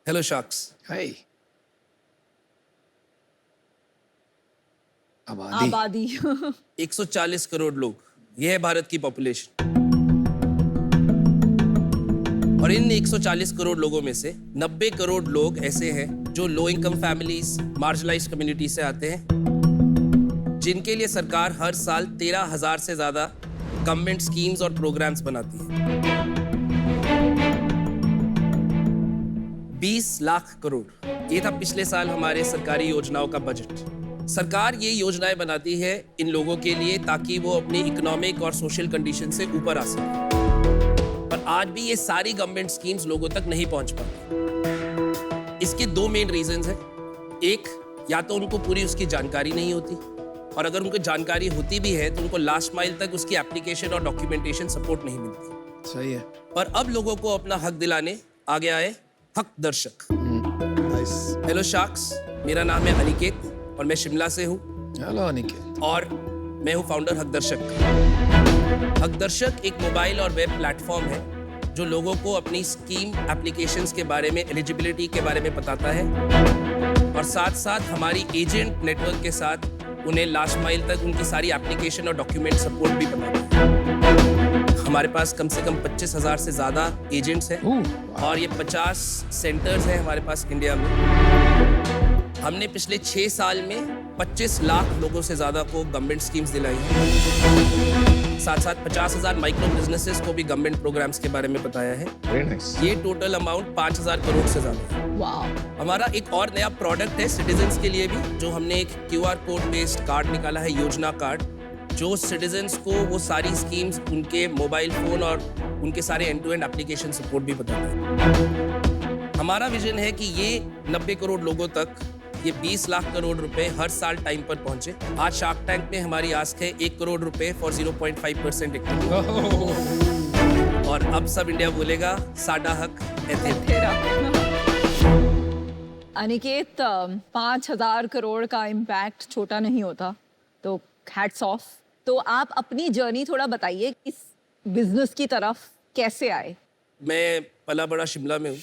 Hello sharks. हाय। आबादी। आबादी 140 करोड़ लोग, ये है भारत की पॉपुलेशन। और इन 140 करोड़ लोगों में से 90 करोड़ लोग ऐसे हैं जो low income families, marginalised community से आते हैं, जिनके लिए सरकार हर साल 13,000 से ज्यादा गवर्नमेंट स्कीम्स और प्रोग्राम्स बनाती है। 20 लाख करोड़, ये था पिछले साल हमारे सरकारी योजनाओं का बजट। सरकार ये योजनाएं बनाती है इन लोगों के लिए ताकि वो अपनी इकोनॉमिक और सोशल कंडीशन से ऊपर आ सके। पर आज भी ये सारी गवर्नमेंट स्कीम्स लोगों तक नहीं पहुंच पाती। इसके दो मेन रीजंस हैं। एक, या तो उनको पूरी उसकी जानकारी नहीं होती, और अगर उनको जानकारी होती भी है तो उनको लास्ट माइल तक उसकी एप्लीकेशन और डॉक्यूमेंटेशन सपोर्ट नहीं मिलती। सही है। पर अब लोगों को अपना हक दिलाने आगे आए हक दर्शक। हेलो शार्क्स, मेरा नाम है अनिकेत और मैं शिमला से हूँ। हेलो अनिकेत। और मैं हूँ फाउंडर हक दर्शक। हक दर्शक एक मोबाइल और वेब प्लेटफॉर्म है जो लोगों को अपनी स्कीम एप्लीकेशंस के बारे में, एलिजिबिलिटी के बारे में बताता है, और साथ साथ हमारी एजेंट नेटवर्क के साथ उन्हें लास्ट माइल तक उनकी सारी एप्लीकेशन और डॉक्यूमेंट सपोर्ट भी बताता है। हमारे पास कम से कम 25,000 से ज़्यादा एजेंट्स हैं, और ये 50 सेंटर्स हैं हमारे पास इंडिया में। हमने पिछले 6 साल में 25 लाख लोगों से ज़्यादा को गवर्नमेंट स्कीम्स दिलाई हैं। साथ साथ 50,000 माइक्रो बिजनेसेस को भी गवर्नमेंट प्रोग्राम्स के बारे में बताया है। Very nice. ये टोटल अमाउंट 5,000 करोड़ से ज़्यादा है। वाह। हमारा एक और नया प्रोडक्ट है सिटीजन्स के लिए भी, जो हमने एक QR कोड बेस्ड कार्ड निकाला है, योजना कार्ड, जो सिटीजन्स को वो सारी स्कीम्स उनके मोबाइल फोन और उनके सारे end to end application support भी बताता है। हमारा विजन है कि ये 90 करोड़ लोगों तक ये 20 लाख करोड़ रुपए हर साल टाइम पर पहुंचे। आज शार्क टैंक में हमारी आस्क है 1 करोड़ रुपए फॉर 0.5% इक्विटी। और अब सब इंडिया बोलेगा साडा हक एथे। अनिकेत, 5,000 करोड़ का इम्पैक्ट छोटा नहीं होता, तो हैट्स ऑफ। तो आप अपनी जर्नी थोड़ा बताइए, इस बिजनेस की तरफ कैसे आए? मैं पला बड़ा शिमला में हूँ।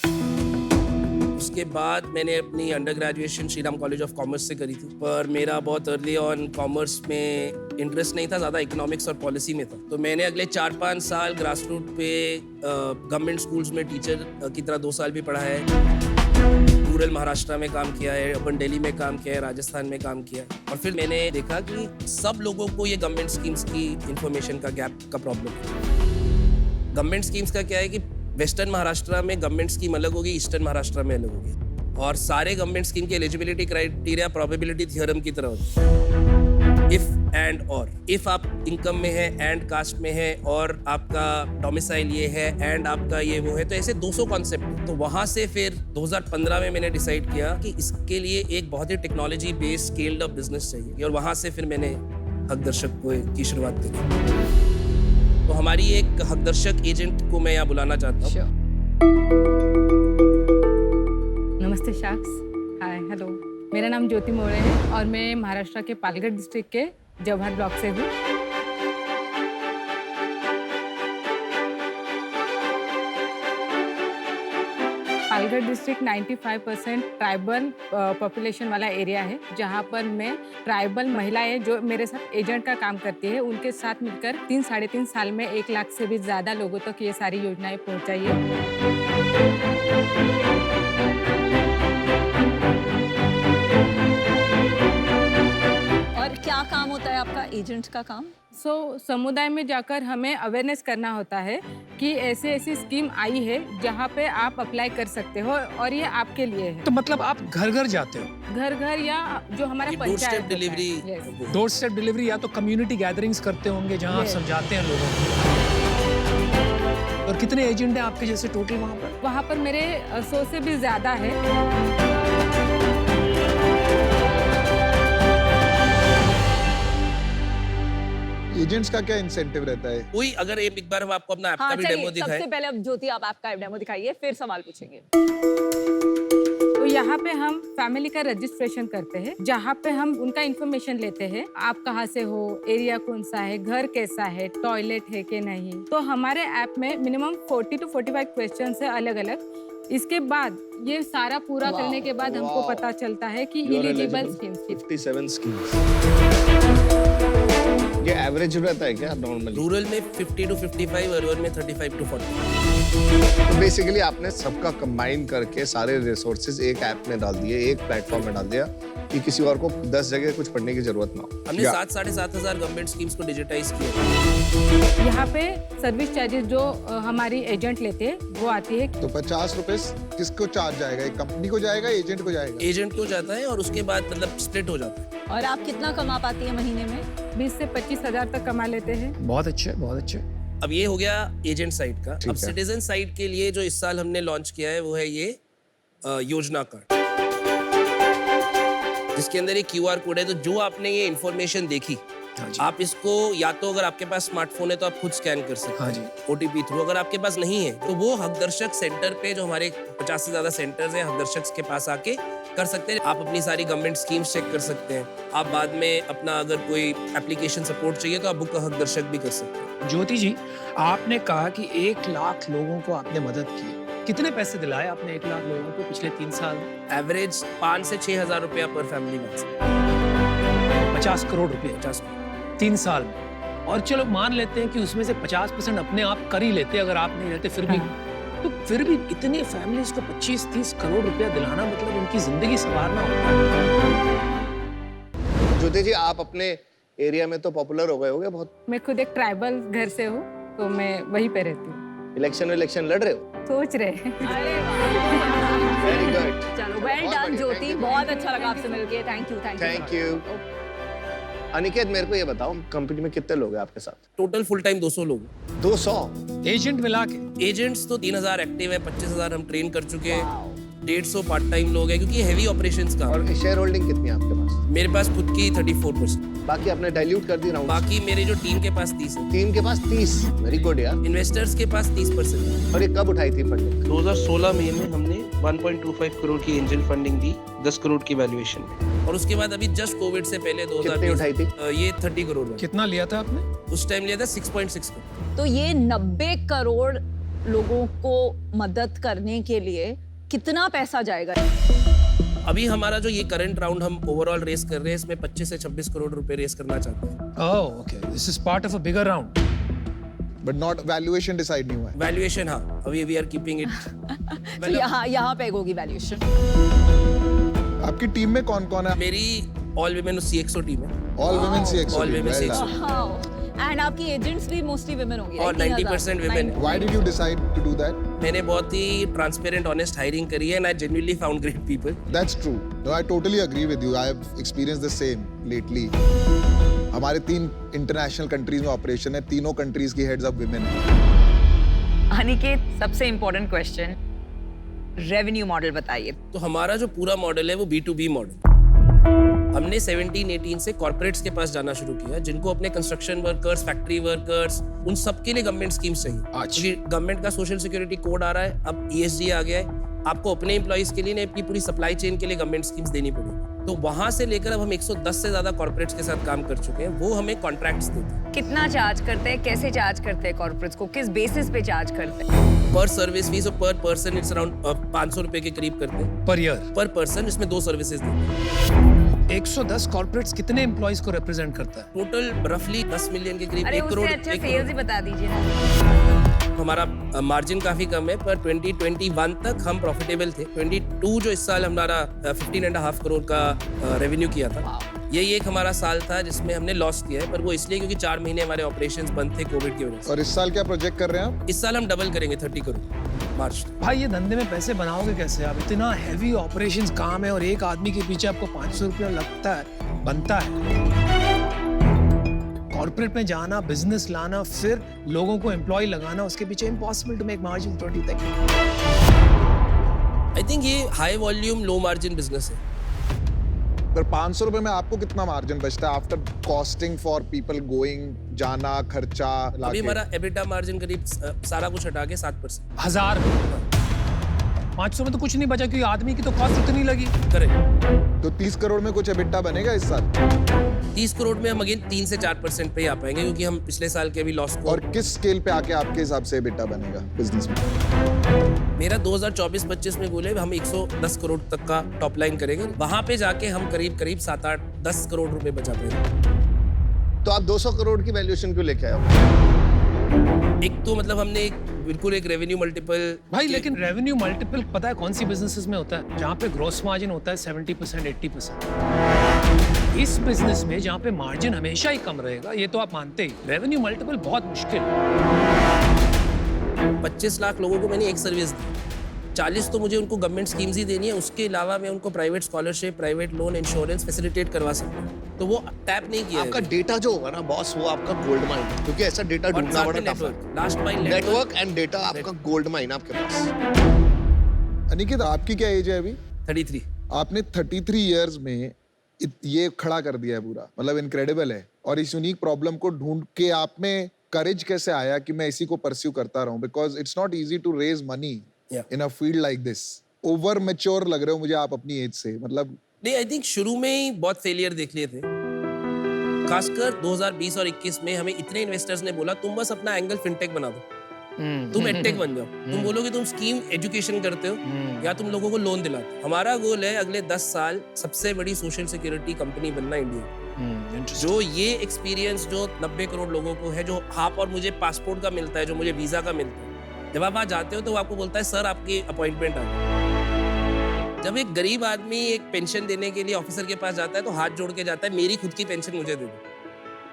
उसके बाद मैंने अपनी under graduation Shri Ram college of commerce से करी थी, पर मेरा बहुत अर्ली ऑन कॉमर्स में इंटरेस्ट नहीं था, ज़्यादा इकोनॉमिक्स और पॉलिसी में था। तो मैंने अगले 4-5 साल ग्रास रूट पे गवर्नमेंट स्कूल्स में टीचर की तरह 2 साल भी पढ़ा है। रूरल महाराष्ट्र में काम किया है, अर्बन दिल्ली में काम किया है, राजस्थान में काम किया है। और फिर मैंने देखा कि सब लोगों को ये गवर्नमेंट स्कीम्स की इंफॉर्मेशन का गैप का प्रॉब्लम है। गवर्नमेंट स्कीम्स का क्या है कि वेस्टर्न महाराष्ट्र में गवर्नमेंट स्कीम अलग होगी, ईस्टर्न महाराष्ट्र में अलग होगी, और सारे गवर्नमेंट स्कीम के एलिजिबिलिटी क्राइटेरिया प्रोबेबिलिटी थ्योरम की तरह होती है। इफ एंड और, इफ आप इनकम में है, एंड कास्ट में है, और आपका डोमिसाइल ये है, एंड आपका ये वो है, तो ऐसे 200 कॉन्सेप्ट है। तो वहां से फिर 2015 में मैंने डिसाइड किया कि इसके लिए एक बहुत ही technology based scaled up business चाहिए, और वहां से फिर मैंने हक दर्शक की शुरुआत करी। तो हमारी एक हक दर्शक एजेंट को मैं यहाँ बुलाना चाहता हूँ। नमस्ते शार्क्स। हाय, हेलो। मेरा नाम ज्योति मोरे है और मैं महाराष्ट्र के पालघर डिस्ट्रिक्ट के जवाहर ब्लॉक से हूँ। पालघर डिस्ट्रिक्ट 95% ट्राइबल पॉपुलेशन वाला एरिया है, जहाँ पर मैं ट्राइबल महिलाएं जो मेरे साथ एजेंट का काम करती है, उनके साथ मिलकर 3-3.5 साल में 1 लाख से भी ज़्यादा लोगों तक ये सारी योजनाएं पहुँचाई है। और क्या काम होता है आपका एजेंट का काम? समुदाय में जाकर हमें अवेयरनेस करना होता है कि ऐसी स्कीम आई है जहाँ पे आप अप्लाई कर सकते हो, और ये आपके लिए है। तो मतलब आप घर घर जाते हो? घर घर या जो हमारा door step delivery. Door step delivery, या तो कम्युनिटी गैदरिंग्स करते होंगे जहाँ आप समझाते हैं लोगों को। और कितने एजेंट हैं आपके जैसे टोटल वहाँ पर? वहाँ पर मेरे 100 से भी ज्यादा है। एजेंट्स का क्या इंसेंटिव रहता है? कोई अगर एक बार हम आपको अपना ऐप का हाँ, भी चलिए, डेमो दिखाएं। सबसे पहले अब ज्योति आप ऐप का डेमो दिखाइए, फिर सवाल पूछेंगे। तो यहाँ पे हम फैमिली का रजिस्ट्रेशन करते हैं, जहाँ पे हम उनका इंफॉर्मेशन लेते हैं, आप कहाँ से हो, एरिया कौन सा है, घर कैसा है, टॉयलेट है कि नहीं। तो हमारे ऐप में मिनिमम 40 to 45 क्वेश्चन है अलग अलग। इसके बाद ये सारा पूरा करने के बाद हमको पता चलता है कि इलिजिबल स्कीम्स 57 स्कीम्स। ये एवरेज रहता है क्या नॉर्मली? रूरल में 50 to 55, अर्बन में 35 to 40। तो बेसिकली आपने सबका कंबाइन करके सारे रिसोर्सेज एक ऐप में डाल दिए, एक प्लेटफॉर्म में डाल दिया कि किसी और को 10 जगह कुछ पढ़ने की जरूरत ना हो। हमने 7,500 गवर्नमेंट स्कीम्स को डिजिटाइज किया। यहाँ पे सर्विस चार्जेस जो हमारी एजेंट लेते हैं वो आती है। तो 50 रुपए किसको चार्ज जाएगा? एक कंपनी को जाएगा, एजेंट को जाएगा? एजेंट को जाता है और उसके बाद मतलब स्प्लिट हो जाता है। और आप कितना कमा पाती है महीने में? 20 से 25 हजार तक कमा लेते हैं। बहुत अच्छे, बहुत अच्छे। अब ये हो गया एजेंट साइड का। अब है। सिटीजन साइड के लिए जो इस साल हमने लॉन्च किया है वो है ये योजना कार्ड, जिसके अंदर एक QR कोड है। तो जो आपने ये इन्फॉर्मेशन देखी, आप इसको या तो अगर आपके पास स्मार्टफोन है तो आप खुद स्कैन कर सकते हैं OTP थ्रू। अगर आपके पास नहीं है तो वो हकदर्शक सेंटर पे, जो हमारे 50 से ज्यादा सेंटर्स हैं, हकदर्शक के पास आके कर सकते हैं। आप अपनी सारी गवर्नमेंट स्कीम्स चेक कर सकते हैं। आप बाद में अपना अगर कोई एप्लीकेशन सपोर्ट चाहिए तो आप बुक हकदर्शक भी कर सकते हैं। ज्योति जी, आपने कहा कि 1 लाख लोगों को आपने मदद की। कितने पैसे दिलाए आपने 1 लाख लोगों को पिछले 3 साल में? एवरेज 5 से 6 हजार रुपया पर फैमिली में। 50 करोड़ रुपए 50। 3 साल में। और चलो मान लेते हैं कि उसमें से 50% अपने आप कर ही लेते, अगर आप नहीं रहते फिर भी। तो फिर भी इतने फैमिलीज को 25-30 करोड़ रुपया दिलाना मतलब उनकी जिंदगी संवारना होता है। ज्योति जी, आप अपने एरिया में तो पॉपुलर हो गए होगे बहुत। मैं खुद एक ट्राइबल घर से हूँ, तो मैं वहीं पे रहती हूँ। इलेक्शन लड़ रहे हो? सोच रहे हैं। अरे वाह, वेरी गुड। चलो वेल डन ज्योति, बहुत अच्छा लगा आपसे मिलके। Thank you. अनिकेत, मेरे को ये बताओ, कंपनी में कितने लोग हैं आपके साथ? टोटल फुल टाइम 200 लोग। 200 एजेंट मिला के? एजेंट्स तो 3,000 एक्टिव है, 25,000 हम ट्रेन कर चुके हैं, 150 पार्ट टाइम लोग हैं, क्योंकि ये हैवी ऑपरेशंस का। और शेयर होल्डिंग कितनी है आपके पास? मेरे पास खुद की 34%। बाकी आपने डाइल्यूट कर दी राउंड? बाकी मेरे जो टीम के पास 30 है। टीम के पास 30? वेरी गुड यार। इन्वेस्टर्स के पास 30%। और ये कब उठाई थी फंडिंग? 2016 में हमने 1.25 करोड़ की एंजल फंडिंग दी, 10 करोड़ की वैल्यूएशन में। और उसके बाद अभी जस्ट कोविड से पहले 2020 कितनी उठाई थी? ये 30 करोड़ में। कितना लिया था आपने? उस टाइम लिया था 6.6 करोड़। तो ये 90 करोड़ लोगों को मदद करने के लिए कितना पैसा जाएगा? अभी हमारा जो ये करंट राउंड हम ओवरऑल रेस कर रहे हैं, इसमें 25 से 26 करोड़ रुपए रेस करना चाहते हैं। Oh okay, this is part of a bigger round. But not valuation decide नहीं हुआ है। वैल्यूएशन हाँ, अभी वी आर कीपिंग इट। तो यहाँ पे होगी वैल्यूएशन। आपकी टीम में कौन-कौन है? मेरी ऑल विमेन CXO टीम है। All women CXO. All women Well CXO. done. And आपकी एजेंट्स भी मोस्टली वुमेन होंगी, और 90% women है। Why did you decide to do that? मैंने बहुत ही ट्रांसपेरेंट ऑनेस्ट हायरिंग करी है, and I genuinely found great people. That's true. No, I totally agree with you. I have experienced the same lately. हमारे 3 international countries में operation है, तीनों countries की heads of women हैं। अनिकेत, सबसे इम्पोर्टेंट क्वेश्चन, रेवेन्यू मॉडल बताइए। तो हमारा जो पूरा मॉडल है वो B2B मॉडल। हमने 17-18 से कॉर्पोरेट्स के पास जाना शुरू किया, जिनको अपने कंस्ट्रक्शन वर्कर्स, फैक्ट्री वर्कर्स, उन सबके लिए गवर्नमेंट स्कीम्स चाहिए। क्योंकि गवर्नमेंट का सोशल सिक्योरिटी कोड आ रहा है, अब ESG आ गया है, आपको अपने एम्प्लॉइज के लिए नहीं, अपनी पूरी सप्लाई चेन के लिए गवर्नमेंट स्कीम्स देनी पड़ेगी। तो वहां से लेकर अब हम 110 से ज्यादा कॉर्पोरेट्स के साथ काम कर चुके हैं, वो हमें कॉन्ट्रैक्ट्स देते हैं। कितना चार्ज करते हैं, कैसे चार्ज करते हैं कॉर्पोरेट्स को, किस बेसिस पे चार्ज करते हैं? पर सर्विस फीस और पर पर्सन इट्स अराउंड 500 रुपए के करीब करते हैं पर ईयर? पर पर्सन। इसमें 2 सर्विसेज देते हैं। 110 कॉर्पोरेट्स कितने एम्प्लॉइज को रिप्रेजेंट करता है? टोटल रफली 10 मिलियन के करीब, अरे 1 करोड़। उससे अच्छा 1 सेल्स ही बता दीजिए ना। हमारा मार्जिन काफी कम है, पर 2021 तक हम प्रॉफिटेबल थे। 22 जो इस साल हमारा 15.5 करोड़ का रेवेन्यू किया था, यही एक हमारा साल था जिसमें हमने लॉस किया है, पर वो इसलिए क्योंकि 4 महीने हमारे ऑपरेशंस बंद थे कोविड की वजह से। और इस साल क्या प्रोजेक्ट कर रहे हैं आप? इस साल हम डबल करेंगे 30 करोड़ मार्च। भाई ये धंधे में पैसे बनाओगे कैसे आप? इतना हैवी ऑपरेशंस काम है और एक आदमी के पीछे आपको 500 रुपया लगता है, बनता है। कॉर्पोरेट में जाना, बिजनेस लाना, फिर लोगों को एम्प्लॉय लगाना, उसके पीछे इम्पॉसिबल टू मेक मार्जिन 20 तक। आई थिंक ये high volume low margin business है। पर 500 रुपए में आपको कितना मार्जिन बचता है after costing for people going, जाना, खर्चा अभी लाके? हमारा EBITDA मार्जिन करीब सारा कुछ हटा के 7%। 1000 500 में तो कुछ नहीं बचा क्योंकि आदमी की तो कॉस्ट उतनी लगी। करेक्ट। तो 30 करोड़ में कुछ EBITDA बनेगा इस साल? 30 करोड़ में हम अगेन 3 से 4% पे ही आ पाएंगे, क्योंकि हम पिछले साल के अभी लॉस को। और किस स्केल पे आके आपके हिसाब से EBITDA बनेगा बिजनेस में? मेरा 2024-25 में गोल है हम 110 करोड़ तक का टॉप लाइन करेंगे, वहां पे जाके हम करीब 7-8-10 करोड़ रुपए बचा पाएंगे। तो आप 200 करोड़ की वैल्यूएशन क्यों लेके आए हो? एक तो मतलब हमने बिल्कुल एक रेवेन्यू मल्टीपल। भाई लेकिन रेवेन्यू मल्टीपल पता है कौन सी बिजनेसेस में होता है? जहाँ पे ग्रॉस मार्जिन होता है 70% 80%। इस बिजनेस में जहाँ पे मार्जिन हमेशा ही कम रहेगा, ये तो आप मानते ही, रेवेन्यू मल्टीपल बहुत मुश्किल। 25 लाख लोगों को मैंने एक सर्विस दी, 40 तो मुझे उनको गवर्नमेंट स्कीम्स ही देनी है, उसके अलावा मैं उनको private scholarship, private loan, insurance facilitate करवा सकता हूँ, तो वो टैप नहीं किया। आपका डेटा जो होगा ना बॉस, वो आपका गोल्ड माइन है, क्योंकि ऐसा डेटा ढूंढना बड़ा टफ है। Last mile network and data आपका गोल्ड माइन आपके पास। अनिकेत, आपकी क्या एज है अभी? 33। आपने 33 इयर्स में ये खड़ा कर दिया है पूरा, मतलब इनक्रेडिबल है। और इस यूनिक प्रॉब्लम को ढूंढ के आप में करेज कैसे आया कि मैं इसी को परस्यू करता रहूं? Because it's not easy to raise money in a field like this. Over mature लग रहे हो मुझे आप अपनी एज से, मतलब। नहीं, आई थिंक शुरू में ही बहुत फेलियर देख लिए थे, खासकर 2020 और 21 में हमें इतने इन्वेस्टर्स ने बोला तुम बस अपना एंगल फिनटेक बना दो, तुम एडटेक बन जाओ, तुम बोलोगे तुम स्कीम एजुकेशन करते हो या तुम लोगों को लोन दिलाते हो। हमारा गोल है अगले 10 साल सबसे बड़ी सोशल सिक्योरिटी कंपनी बनना इंडिया। जो ये एक्सपीरियंस जो 90 करोड़ लोगों को है, जो आप और मुझे पासपोर्ट का मिलता है, जो मुझे वीजा का मिलता है, जब आप वहाँ जाते हो तो वो आपको बोलता है सर आपकी अपॉइंटमेंट आ गई। जब एक गरीब आदमी एक पेंशन देने के लिए ऑफिसर के पास जाता है तो हाथ जोड़ के जाता है मेरी खुद की पेंशन मुझे दे दो।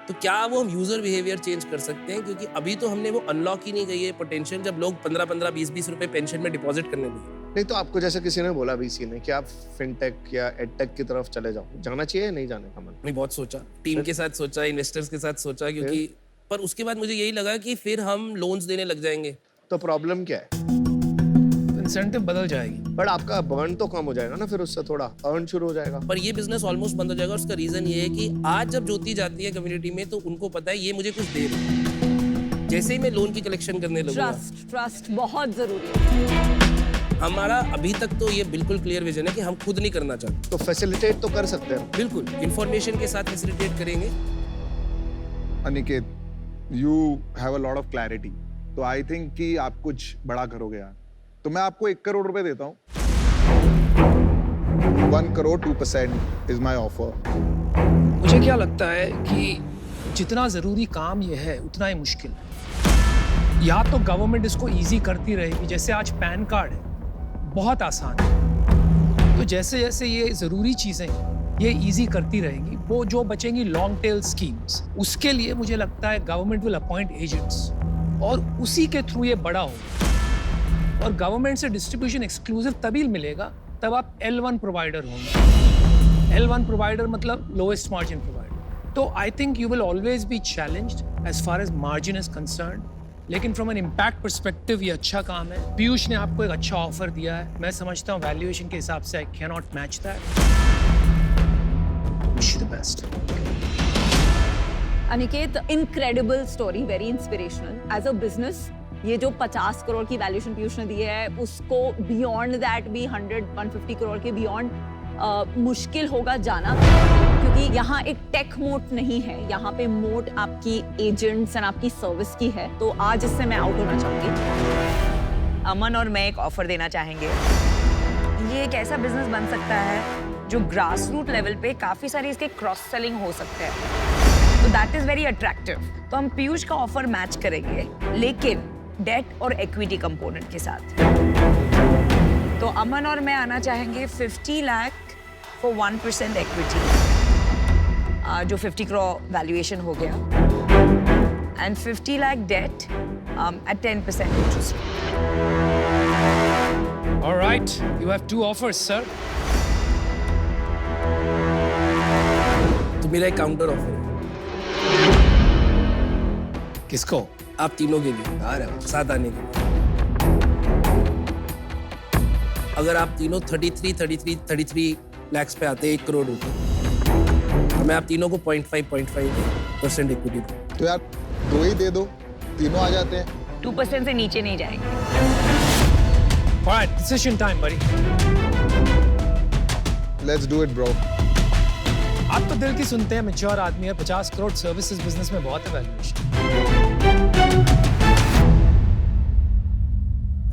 तो क्या वो हम यूजर बिहेवियर चेंज कर सकते हैं? क्योंकि अभी तो हमने वो अनलॉक ही नहीं गई है पोटेंशियल, जब लोग 15-15, 20-20 रुपए पेंशन में डिपॉजिट करने लगे। नहीं तो आपको जैसे किसी ने बोला VC ने कि आप फिनटेक या एडटेक की तरफ चले जाओ, जाना चाहिए या नहीं जाने का मन? मैं बहुत सोचा, टीम के साथ सोचा, इन्वेस्टर्स के साथ सोचा, क्योंकि पर उसके बाद मुझे यही लगा कि फिर हम लोन्स देने लग जाएंगे। तो प्रॉब्लम क्या है? इंसेंटिव बदल जाएगी, बट आपका बर्न तो कम हो जाएगा ना, फिर उससे थोड़ा अर्न शुरू हो जाएगा। पर ये बिजनेस ऑलमोस्ट बंद हो जाएगा। उसका रीजन ये है कि आज जब ज्योति जाती है कम्युनिटी में तो उनको पता है ये मुझे कुछ दे रही है। जैसे ही मैं लोन की कलेक्शन करने लगूंगा, ट्रस्ट बहुत जरूरी है। हमारा अभी तक तो ये बिल्कुल क्लियर विजन है कि हम खुद नहीं करना चाहते। तो फैसिलिटेट तो कर सकते हैं, बिल्कुल इंफॉर्मेशन के साथ फैसिलिटेट करेंगे। Aniket, you have a lot of clarity, तो आई थिंक कि आप कुछ बड़ा करोगे यार। तो मैं आपको 1 करोड़ रुपए देता हूँ। 1 करोड़ 2% इज माई ऑफर। मुझे क्या लगता है कि जितना जरूरी काम ये है उतना ही मुश्किल है। या तो गवर्नमेंट इसको इजी करती रहेगी, जैसे आज पैन कार्ड है, बहुत आसान है, तो जैसे जैसे ये जरूरी चीजें ये इजी करती रहेगी, वो जो बचेंगी लॉन्ग टेल स्कीम्स, उसके लिए मुझे लगता है गवर्नमेंट विल अपॉइंट एजेंट्स और उसी के थ्रू ये बड़ा होगा। और गवर्नमेंट से डिस्ट्रीब्यूशन एक्सक्लूसिव तभी मिलेगा तब आप L1 प्रोवाइडर होंगे। L1 प्रोवाइडर मतलब लोएस्ट मार्जिन प्रोवाइडर। तो I think you will always be challenged as far as margin is concerned, लेकिन फ्रॉम एन इम्पैक्ट परस्पेक्टिव ये अच्छा काम है। पीयूष ने आपको एक अच्छा ऑफर दिया है, मैं समझता हूँ वैल्यूएशन के हिसाब से I can not match that. Wish you the best. Aniket, incredible story, very inspirational. As a business ये जो 50 करोड़ की वैल्यूएशन पीयूष ने दी है, उसको बियॉन्ड दैट भी 100-150 करोड़ के बियॉन्ड मुश्किल होगा जाना, क्योंकि यहाँ एक टेक मोट नहीं है, यहाँ पे मोट आपकी एजेंट्स एंड आपकी सर्विस की है। तो आज इससे मैं आउट होना चाहूंगी। अमन और मैं एक ऑफर देना चाहेंगे। ये एक ऐसा बिजनेस बन सकता है जो ग्रास रूट लेवल पे काफी सारी इसके क्रॉस सेलिंग हो सकते हैं, तो दैट इज वेरी अट्रैक्टिव। तो हम पीयूष का ऑफर मैच करेंगे, लेकिन डेट और इक्विटी कंपोनेंट के साथ। तो अमन और मैं आना चाहेंगे 50 लाख फॉर 1% इक्विटी, जो 50 करोड़ वैल्यूएशन हो गया, and 50 lakh debt at 10% interest. Alright, you have 2 offers, sir. तो मेरा एक काउंटर ऑफर है। किसको? आप तीनों के लिए आ रहे हो साथ आने के लिए। अगर आप तीनों 33 लाख पे आते हैं 1 करोड़ रुपए, तो मैं आप तीनों को 0.5% इक्विटी दूं। तो यार 2 ही दे दो, तीनों आ जाते हैं। 2% से नीचे नहीं जाएंगे। Alright, decision time, buddy. Let's do it, bro. आप तो दिल की सुनते हैं, मैच्योर आदमी है, 50 करोड़ सर्विसेज बिजनेस में बहुत है valuation.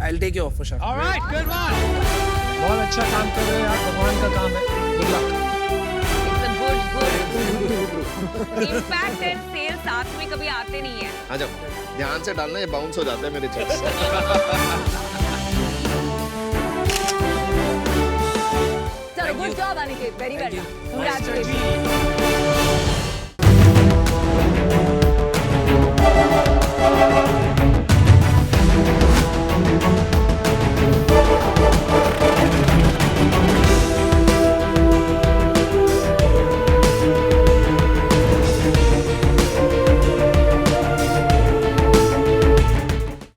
I'll take your offer, Shah. Alright, good one. बहुत अच्छा काम कर रहे हो यार, भगवान का काम है। Good luck. It's a good. In fact, सेल साथ में कभी आते नहीं है। आ जाओ, ध्यान से डालना, ये बाउंस हो जाते हैं मेरे चेक्स। चलो, good job Aniket, very well done, congratulation.